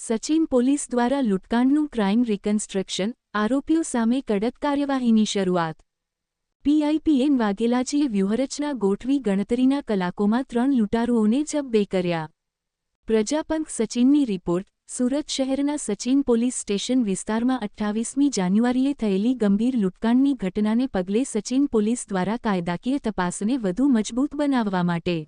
Sachin police દ્વારા લૂંટકાંડનું crime reconstruction, આરોપીઓ સામે કડક કાર્યવાહીની શરૂઆત. પીઆઈપીએન વાઘેલાજીએ વ્યૂહરચના ગોઠવી ગણતરીના કલાકોમાં 3 લૂંટારુઓને જબ્બે કર્યા. પ્રજાપંખ સચિનની રિપોર્ટ. સુરત શહેરના સચિન પોલીસ સ્ટેશન વિસ્તારમાં 28મી જાન્યુઆરીએ થયેલી ગંભીર લૂંટકાંડની ઘટનાને પગલે સચિન પોલીસ દ્વારા કાયદાકીય તપાસને વધુ મજબૂત બનાવવા માટે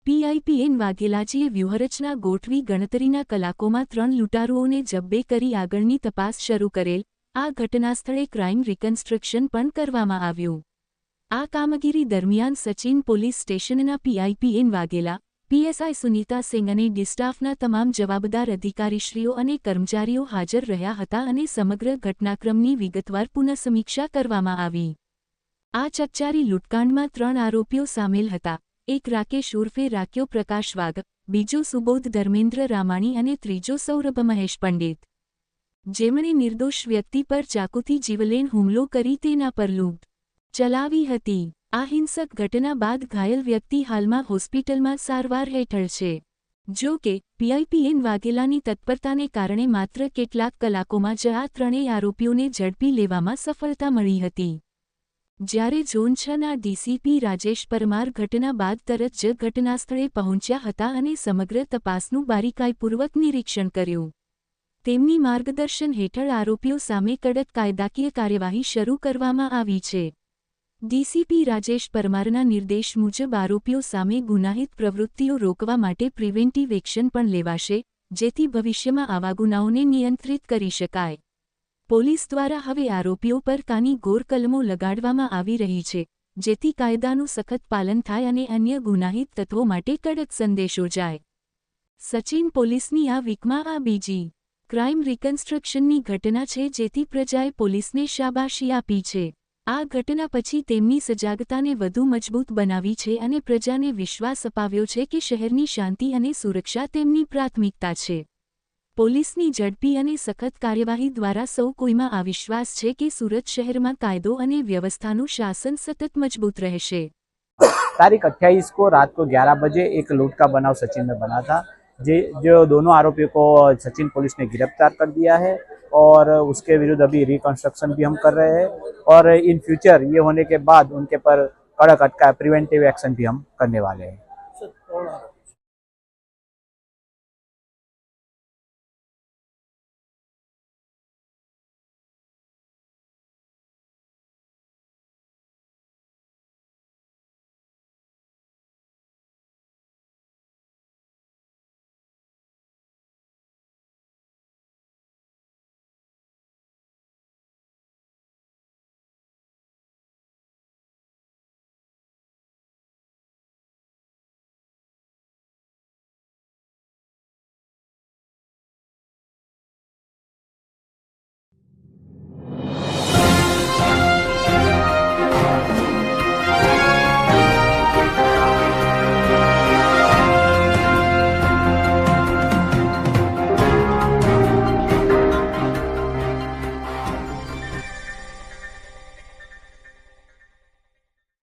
પીઆઈપીએન વાઘેલાજીએ વ્યૂહરચના ગોઠવી ગણતરીના કલાકોમાં 3 લૂંટારુઓને જબ્બે કરી આગળની તપાસ શરૂ કરેલ. આ ઘટનાસ્થળે ક્રાઇમ રિકન્સ્ટ્રક્શન પણ કરવામાં આવ્યું. આ કામગીરી દરમિયાન સચિન પોલીસ સ્ટેશનના પીઆઈપીએન વાઘેલા, પીએસઆઈ સુનીતા સિંહ અને ડિસ્ટાફના તમામ જવાબદાર અધિકારીશ્રીઓ અને કર્મચારીઓ હાજર રહ્યા હતા અને સમગ્ર ઘટનાક્રમની વિગતવાર પુનઃસમીક્ષા કરવામાં આવી. આ ચકચારી લૂંટકાંડમાં 3 આરોપીઓ સામેલ હતા. એક રાકેશ ઉર્ફે રાક્યો પ્રકાશ વાઘ, બીજો સુબોધ ધર્મેન્દ્ર રામાણી અને ત્રીજો સૌરભ મહેશ પંડિત, જેમણે નિર્દોષ વ્યક્તિ પર ચાકુથી જીવલેણ હુમલો કરી તેના પર લૂંટ ચલાવી હતી. આ હિંસક ઘટના બાદ ઘાયલ વ્યક્તિ હાલમાં હોસ્પિટલમાં સારવાર હેઠળ છે. જો કે, પીઆઈપીએન વાઘેલાની તત્પરતાને કારણે માત્ર કેટલાક કલાકોમાં જ આ 3 આરોપીઓને ઝડપી લેવામાં સફળતા મળી હતી. જ્યારે ઝોન 6ના ડીસીપી રાજેશ પરમાર ઘટના બાદ તરત જ ઘટનાસ્થળે પહોંચ્યા હતા અને સમગ્ર તપાસનું બારીકાઈપૂર્વક નિરીક્ષણ કર્યું. તેમની માર્ગદર્શન હેઠળ આરોપીઓ સામે કડક કાયદાકીય કાર્યવાહી શરૂ કરવામાં આવી છે. ડીસીપી રાજેશ પરમારના નિર્દેશ મુજબ આરોપીઓ સામે ગુનાહિત પ્રવૃત્તિઓ રોકવા માટે પ્રિવેન્ટિવ એક્શન પણ લેવાશે, જેથી ભવિષ્યમાં આવા ગુનાઓને નિયંત્રિત કરી શકાય. પોલીસ દ્વારા હવે આરોપીઓ પર કાની ઘોર કલમો લગાડવામાં આવી રહી છે, જેથી કાયદાનું સખત પાલન થાય અને અન્ય ગુનાહિત તત્વો માટે કડક સંદેશો જાય. સચિન પોલીસની આ વીકમાં આ બીજી ક્રાઇમ રિકન્સ્ટ્રક્શનની ઘટના છે, જેથી પ્રજાએ પોલીસને શાબાશી આપી છે. આ ઘટના પછી તેમની સજાગતાને વધુ મજબૂત બનાવી છે અને પ્રજાને વિશ્વાસ અપાવ્યો છે કે શહેરની શાંતિ અને સુરક્ષા તેમની પ્રાથમિકતા છે. પોલીસની ઝડપી અને સખત કાર્યવાહી દ્વારા સૌ કોઈમાં આ વિશ્વાસ છે કે સુરત શહેરમાં કાયદો અને વ્યવસ્થાનું શાસન સતત મજબૂત રહેશે. तारीख 28 को रात को 11 बजे एक लूट का बनाव सचिन में बना था, जो दोनों आरोपियों को सचिन पुलिस ने गिरफ्तार कर दिया है और उसके विरुद्ध अभी रिकंस्ट्रक्शन भी हम कर रहे हैं और इन फ्यूचर ये होने के बाद उनके पर कड़क अटका प्रिवेंटिव एक्शन भी हम करने वाले हैं.